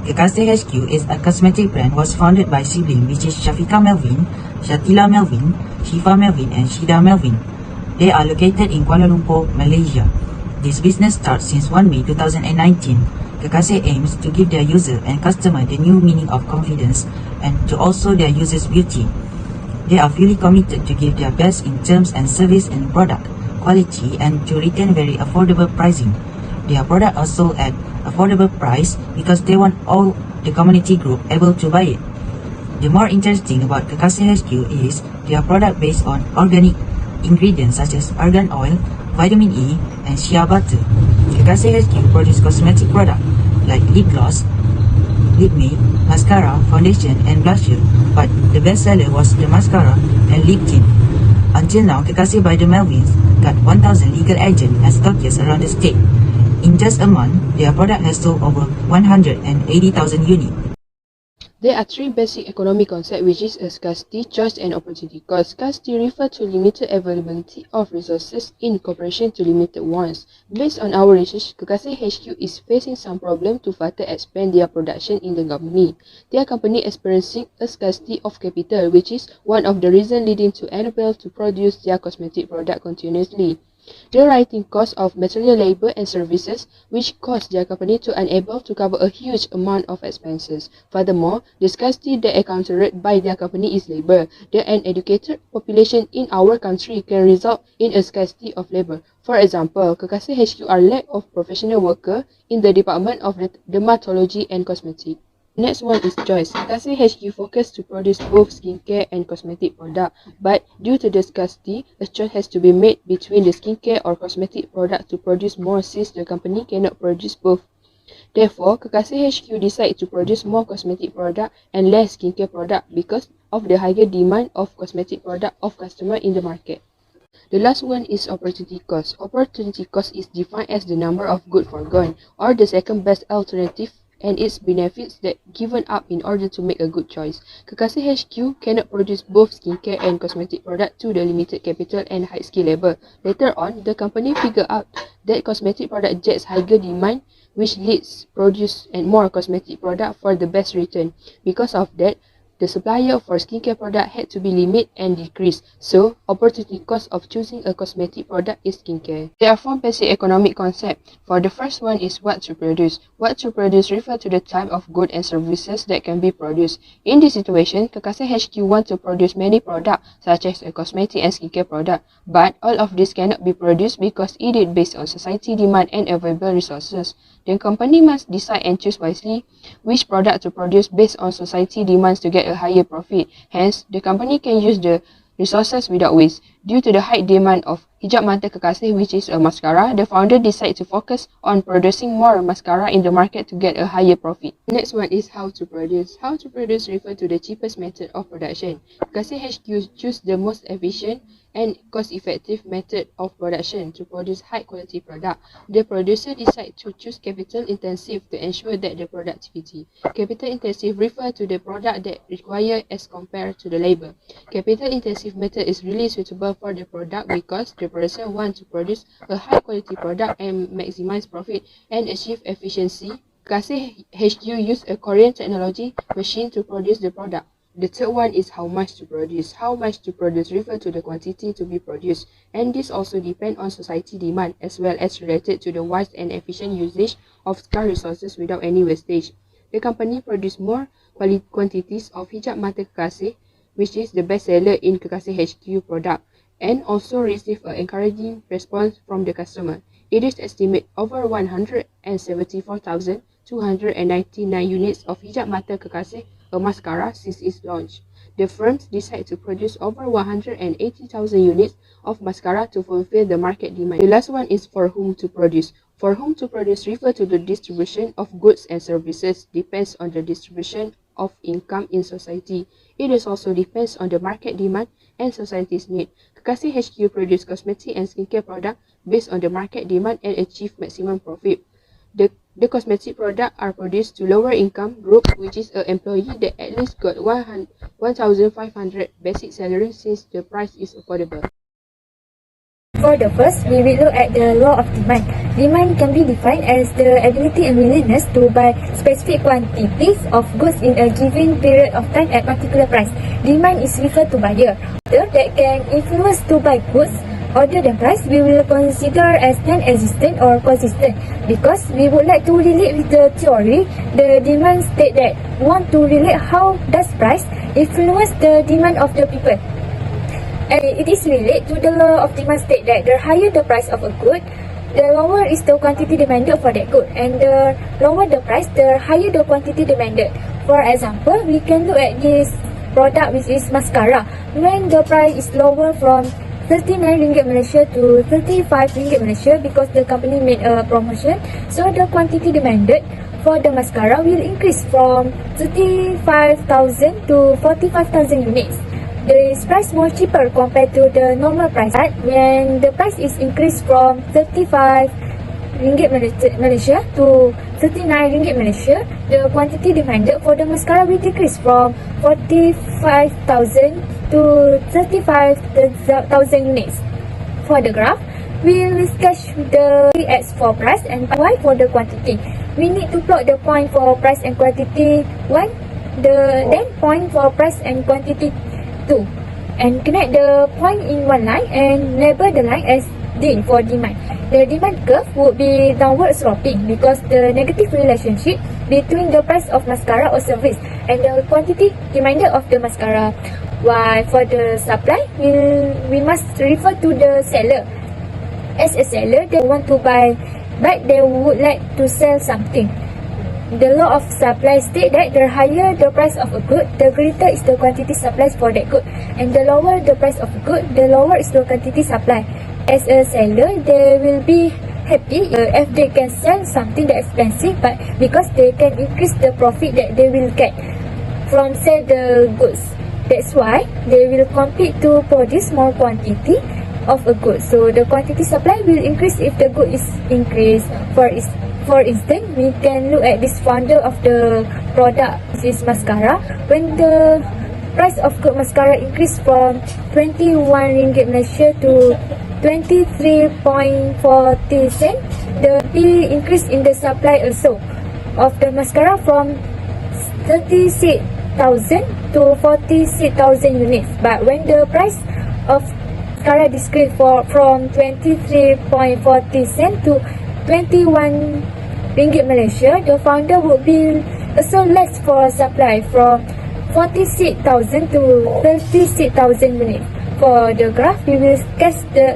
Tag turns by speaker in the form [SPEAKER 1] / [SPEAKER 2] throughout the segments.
[SPEAKER 1] Kekasih HQ is a cosmetic brand was founded by siblings which is Shafika Melvin, Shatila Melvin, Shifa Melvin and Shida Melvin. They are located in Kuala Lumpur, Malaysia. This business starts since 1 May 2019. Kekasih aims to give their user and customer the new meaning of confidence and to also their users' beauty. They are fully committed to give their best in terms and service and product quality and to retain very affordable pricing. Their products are sold at affordable price because they want all the community group able to buy it. The more interesting about Kekasih HQ is their product based on organic ingredients such as argan oil, vitamin E and shea butter. Kekasih HQ produce cosmetic products like lip gloss, lip matte, mascara, foundation and blusher, but the best seller was the mascara and lip tint. Until now, Kekasih by the Melvins got 1,000 legal agents and stockists around the state. In just a month, their product has sold over 180,000 units.
[SPEAKER 2] There are three basic economic concepts, which is a scarcity, choice, and opportunity cost. Scarcity refers to limited availability of resources in comparison to limited ones. Based on our research, Kekasih HQ is facing some problem to further expand their production in the company. Their company experiencing a scarcity of capital, which is one of the reasons leading to unable to produce their cosmetic product continuously. The rising cost of material labor and services, which caused their company to unable to cover a huge amount of expenses. Furthermore, the scarcity that encountered by their company is labor. The uneducated population in our country can result in a scarcity of labor. For example, Kekasih HQ are lack of professional worker in the department of dermatology and cosmetic. Next one is choice. Kekasih HQ focus to produce both skincare and cosmetic product, but due to the scarcity, a choice has to be made between the skincare or cosmetic product to produce more since the company cannot produce both. Therefore, Kekasih HQ decide to produce more cosmetic product and less skincare product because of the higher demand of cosmetic product of customer in the market. The last one is opportunity cost. Opportunity cost is defined as the number of goods foregone, or the second best alternative and its benefits that given up in order to make a good choice. Kekasih HQ cannot produce both skincare and cosmetic product to the limited capital and high skill labor. Later on, the company figured out that cosmetic product gets higher demand, which leads produce and more cosmetic product for the best return. Because of that, the supplier for skincare product had to be limited and decreased, so opportunity cost of choosing a cosmetic product is skincare. There are four basic economic concepts. For the first one is what to produce. What to produce refers to the type of goods and services that can be produced. In this situation, Kekasih HQ want to produce many products such as a cosmetic and skincare product, but all of this cannot be produced because it is based on society demand and available resources. The company must decide and choose wisely which product to produce based on society demands to get a higher profit. Hence, the company can use the resources without waste. Due to the high demand of hijab mata Kekasih, which is a mascara, the founder decided to focus on producing more mascara in the market to get a higher profit. Next one is how to produce. How to produce refers to the cheapest method of production. Kekasih HQ choose the most efficient and cost-effective method of production to produce high-quality product. The producer decide to choose capital-intensive to ensure that the productivity. Capital-intensive refer to the product that require as compared to the labor. Capital-intensive method is really suitable for the product because the producer want to produce a high-quality product and maximize profit and achieve efficiency. Kekasih HQ use a Korean technology machine to produce the product. The third one is how much to produce. How much to produce refers to the quantity to be produced, and this also depends on society demand as well as related to the wise and efficient usage of scarce resources without any wastage. The company produce more quantities of hijab mata Kekasih, which is the best seller in Kekasih HQ product, and also receive an encouraging response from the customer. It is estimated over 174,299 units of hijab mata Kekasih, a mascara, since its launch. The firms decide to produce over 180,000 units of mascara to fulfill the market demand. The last one is for whom to produce. For whom to produce refers to the distribution of goods and services, depends on the distribution of income in society. It is also depends on the market demand and society's need. Kekasih HQ produce cosmetic and skincare product based on the market demand and achieve maximum profit. The cosmetic products are produced to lower income group, which is an employee that at least got 1,500 basic salary since the price is affordable.
[SPEAKER 3] For the first, we will look at the law of demand. Demand can be defined as the ability and willingness to buy specific quantities of goods in a given period of time at particular price. Demand is referred to buyer. That can influence to buy goods other than price, we will consider as non-existent or consistent, because we would like to relate with the theory. The demand state that want to relate how does price influence the demand of the people. And it is related to the law of demand state that the higher the price of a good, the lower is the quantity demanded for that good, and the lower the price, the higher the quantity demanded. For example, we can look at this product which is mascara. When the price is lower from 39 ringgit Malaysia to 35 ringgit Malaysia because the company made a promotion, so the quantity demanded for the mascara will increase from 35,000 to 45,000 units. This price more cheaper compared to the normal price. When the price is increased from 35 ringgit Malaysia to 39 ringgit Malaysia, the quantity demanded for the mascara will decrease from 45,000 to 35,000 units. For the graph, we will sketch the X for price and Y for the quantity. We need to plot the point for price and quantity 1, then point for price and quantity 2, and connect the point in one line and label the line as D for demand. The demand curve would be downward sloping because the negative relationship between the price of mascara or service and the quantity demanded of the mascara. While for the supply, we must refer to the seller. As a seller, they want to buy, but they would like to sell something. The law of supply states that the higher the price of a good, the greater is the quantity supplied for that good, and the lower the price of a good, the lower is the quantity supply. As a seller, they will be happy if they can sell something that expensive, but because they can increase the profit that they will get from sell the goods. That's why they will compete to produce more quantity of a good. So the quantity supply will increase if the good is increased. For instance, we can look at this founder of the product, which is mascara. When the price of good mascara increased from 21 ringgit Malaysia to 23.40 cent, the increase in the supply also of the mascara from 36,000 to 46,000 units. But when the price of mascara decreased from 23.40 cent to 21 ringgit Malaysia, the founder would be also less for supply from 46,000 to 36,000 units. For the graph, we will sketch the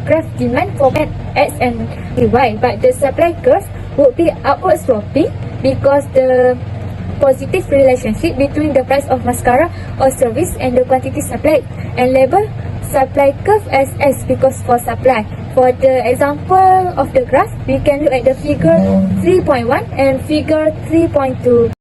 [SPEAKER 3] graph demand for X and Y, but the supply curve would be upward sloping because the positive relationship between the price of mascara or service and the quantity supplied, and label supply curve as S because for supply. For the example of the graph, we can look at the figure 3.1 and figure 3.2.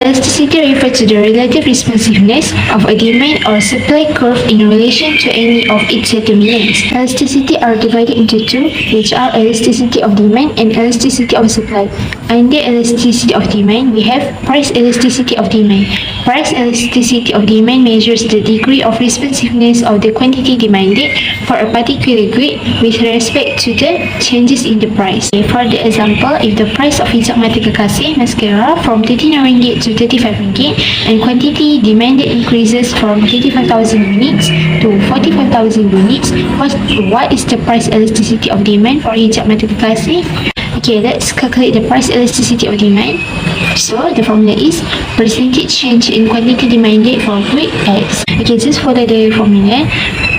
[SPEAKER 4] Elasticity refers to the relative responsiveness of a demand or supply curve in relation to any of its determinants. Elasticity are divided into two, which are elasticity of demand and elasticity of supply. Under elasticity of demand, we have price elasticity of demand. Price elasticity of demand measures the degree of responsiveness of the quantity demanded for a particular good with respect to the changes in the price. For the example, if the price of hijab mata Kekasih mascara from 39 ringgit to 35 ringgit and quantity demanded increases from 35,000 units to 45,000 units, what is the price elasticity of demand for hijab mata Kekasih? Okay, let's calculate the price elasticity of demand. So the formula is percentage change in quantity demanded for good X. Okay, just follow the formula.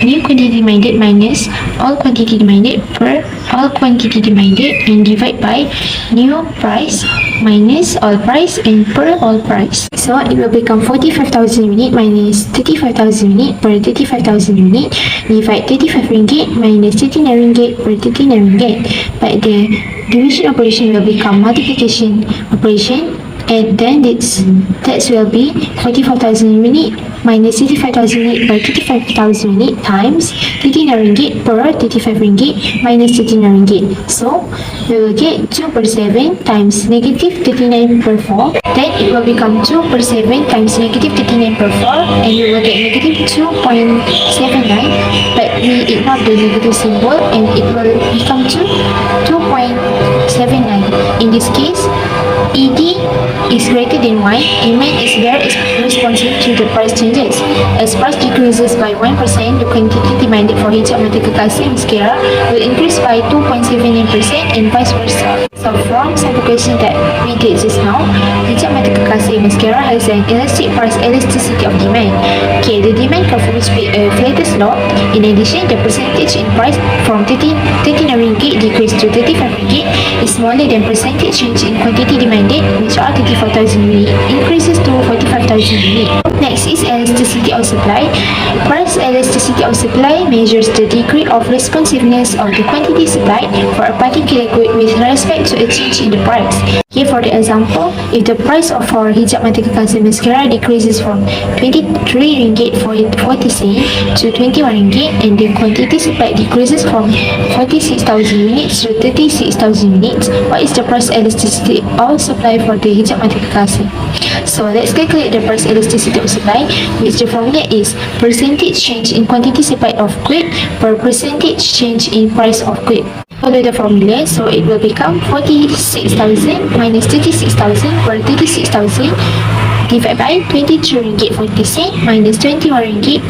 [SPEAKER 4] New quantity demanded minus all quantity demanded per all quantity demanded, and divide by new price minus all price and per all price. So it will become 45,000 unit minus 35,000 unit per 35,000 unit, divide 35 ringgit minus 39 ringgit per 39 ringgit. But the division operation will become multiplication operation, and then that will be 45,000 unit minus 35,000 unit by 35,000 unit times 39 ringgit per 35 ringgit minus 39 ringgit. So we will get 2 per 7 times negative 39 per 4. Then it will become 2 per 7 times negative 39 per 4, and we will get negative 2.79. But we ignore the negative symbol and it will become 2.79. In this case, ED is greater than 1, demand is very responsive to the price changes. As price decreases by 1%, the quantity demanded for hijab mata Kekasih mascara will increase by 2.79% and vice versa. So from sample question that we did just now, hijab mata Kekasih mascara has an elastic price elasticity of demand. Okay, the demand curve will be a flatter slope. In addition, the percentage in price from 39 ringgit decreased to 35 ringgit is smaller than percentage change in quantity demanded, which are 34,000 unit, increases to 45,000 unit. Next is elasticity of supply. Price elasticity of supply measures the degree of responsiveness of the quantity supplied for a particular good with respect to a change in the price. Here for the example, if the price of our hijab mata Kekasih mascara decreases from 23 ringgit 40 cent to 21 ringgit, and the quantity supplied decreases from 46,000 units to 36,000 units, what is the price elasticity of supply for the hijab mata Kekasih? So let's calculate the price elasticity of supply, which the formula is percentage change in quantity supplied of good per percentage change in price of good. Follow the formula, so it will become 46,000 minus 36,000 per 36,000 divided by 23 ringgit 40 cent minus 21 ringgit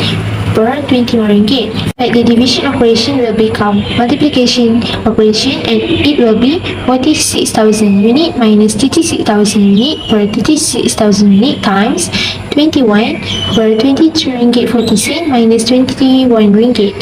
[SPEAKER 4] per 21 ringgit. But the division operation will become multiplication operation, and it will be 46,000 unit minus 36,000 unit per 36,000 unit times 21 per 23 ringgit 40 cent minus 21 ringgit.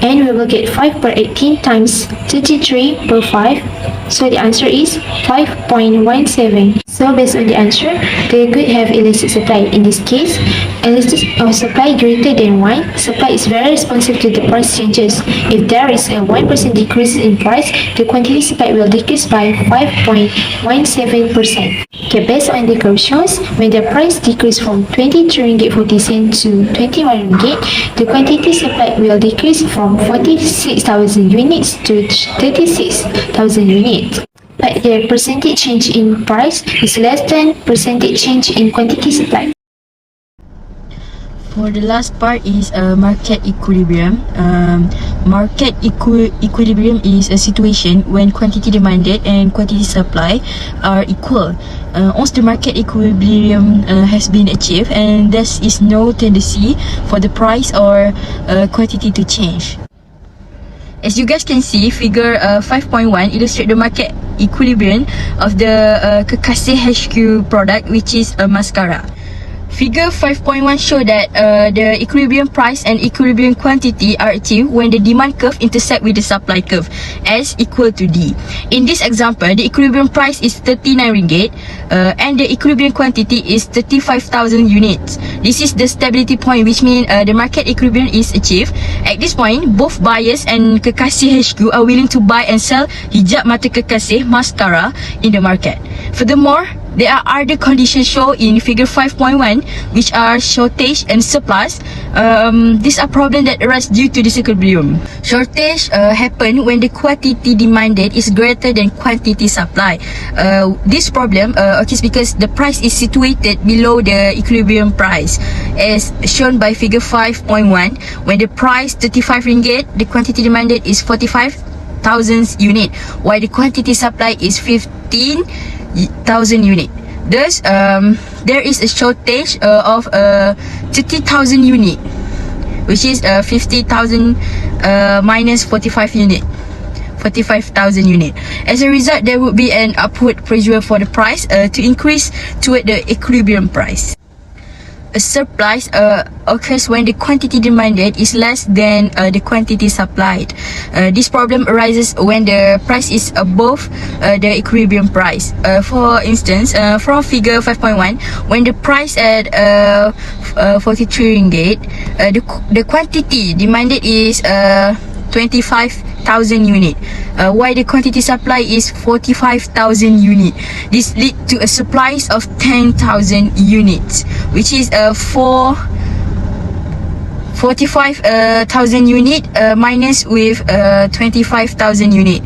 [SPEAKER 4] And we will get 5 per 18 times 33 per 5. So the answer is 5.17. So based on the answer, the good have elastic supply. In this case, elastic of supply greater than 1, supply is very responsive to the price changes. If there is a 1% decrease in price, the quantity supplied will decrease by 5.17%. Okay, based on the curve shows, when the price decrease from 23 ringgit 40 cent to 21 ringgit, the quantity supplied will decrease from 46,000 units to 36,000 units. But the percentage change in price is less than percentage change in quantity supplied.
[SPEAKER 1] For the last part is market equilibrium. Equilibrium is a situation when quantity demanded and quantity supply are equal. Once the market equilibrium has been achieved, and there is no tendency for the price or quantity to change. As you guys can see, figure 5.1 illustrate the market equilibrium of the Kekasih HQ product, which is a mascara. Figure 5.1 show that the equilibrium price and equilibrium quantity are achieved when the demand curve intersect with the supply curve as equal to D. In this example, the equilibrium price is 39 ringgit and the equilibrium quantity is 35,000 units. This is the stability point, which means the market equilibrium is achieved. At this point, both buyers and Kekasih HQ are willing to buy and sell hijab mata Kekasih mascara in the market. Furthermore, there are other conditions shown in figure 5.1, which are shortage and surplus. These are problems that arise due to disequilibrium. Shortage happen when the quantity demanded is greater than quantity supply. This problem occurs because the price is situated below the equilibrium price, as shown by figure 5.1. When the price 35 ringgit, the quantity demanded is 45,000 unit, while the quantity supply is 15,000 unit. Thus, there is a shortage of 30,000 unit, which is 50,000 minus 45 unit, 45,000 unit. As a result, there would be an upward pressure for the price to increase toward the equilibrium price. A surplus occurs when the quantity demanded is less than the quantity supplied. This problem arises when the price is above the equilibrium price. For instance, from figure 5.1, when the price at 43 ringgit, the quantity demanded is
[SPEAKER 5] 25,000 unit, while the quantity supply is 45,000 unit. This lead to a supply of 10,000 units, which is 45,000 unit minus with 25,000 unit.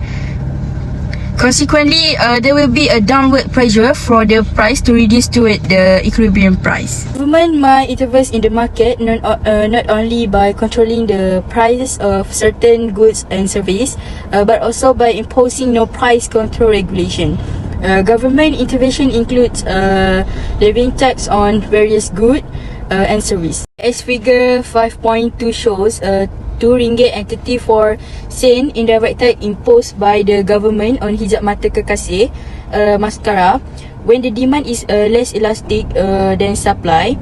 [SPEAKER 5] Consequently, there will be a downward pressure for the price to reduce to the equilibrium price. Government might intervene in the market not only by controlling the prices of certain goods and services, but also by imposing no price control regulation. Government intervention includes levying tax on various goods and services. As figure 5.2 shows, RM2.34 indirect tax imposed by the government on hijab mata Kekasih mascara. When the demand is less elastic than supply,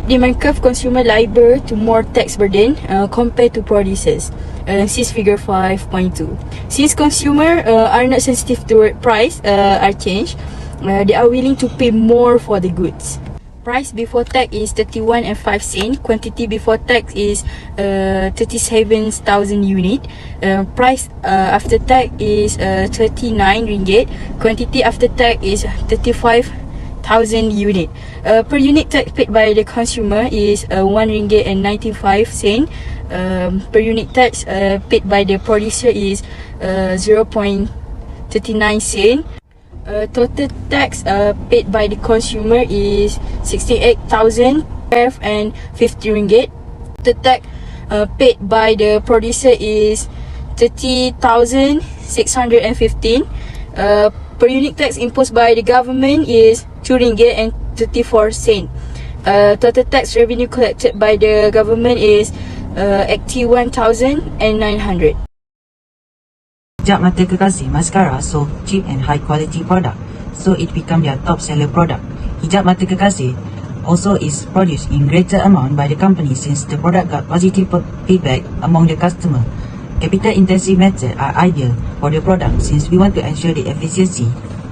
[SPEAKER 5] demand curve consumer liable to more tax burden compared to producers. Since figure 5.2. Since consumers are not sensitive to price are changed, they are willing to pay more for the goods. Price before tax is 31.05. Quantity before tax is 37,000 unit. Price after tax is 39 ringgit. Quantity after tax is 35,000 unit. Per unit tax paid by the consumer is 1.95 ringgit. Per unit tax paid by the producer is 0.39 cent. Total tax paid by the consumer is 68,050 ringgit. The tax paid by the producer is 30,615. Per unit tax imposed by the government is 2.34 ringgit. Total tax revenue collected by the government is 81,900.
[SPEAKER 1] Hijab mata Kekasih mascara sold cheap and high quality product, so it became their top seller product. Hijab mata Kekasih also is produced in greater amount by the company since the product got positive feedback among the customer. Capital intensive methods are ideal for the product since we want to ensure the efficiency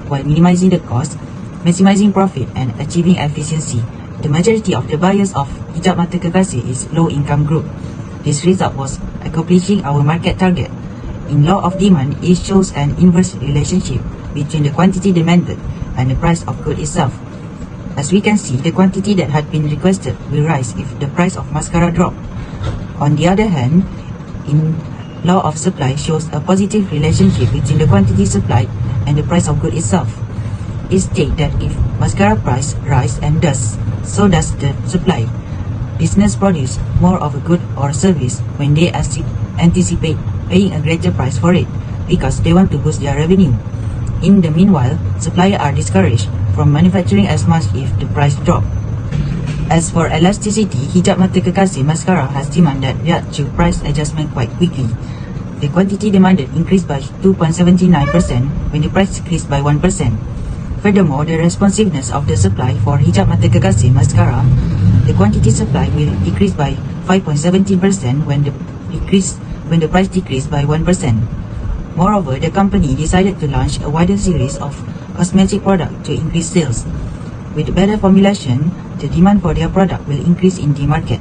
[SPEAKER 1] while minimizing the cost, maximizing profit and achieving efficiency. The majority of the buyers of hijab mata Kekasih is low income group. This result was accomplishing our market target. In law of demand, it shows an inverse relationship between the quantity demanded and the price of good itself. As we can see, the quantity that had been requested will rise if the price of mascara drop. On the other hand, in law of supply shows a positive relationship between the quantity supplied and the price of good itself. It states that if mascara price rise and does, so does the supply. Business produce more of a good or service when they anticipate paying a greater price for it because they want to boost their revenue. In the meanwhile, suppliers are discouraged from manufacturing as much if the price drop. As for elasticity, hijab mata Kekasih mascara has demand that react to price adjustment quite quickly. The quantity demanded increased by 2.79% when the price decreased by 1%. Furthermore, the responsiveness of the supply for hijab mata Kekasih mascara, the quantity supply will decrease by 5.17% when the price decreased by 1%. Moreover, the company decided to launch a wider series of cosmetic products to increase sales. With better formulation, the demand for their product will increase in the market.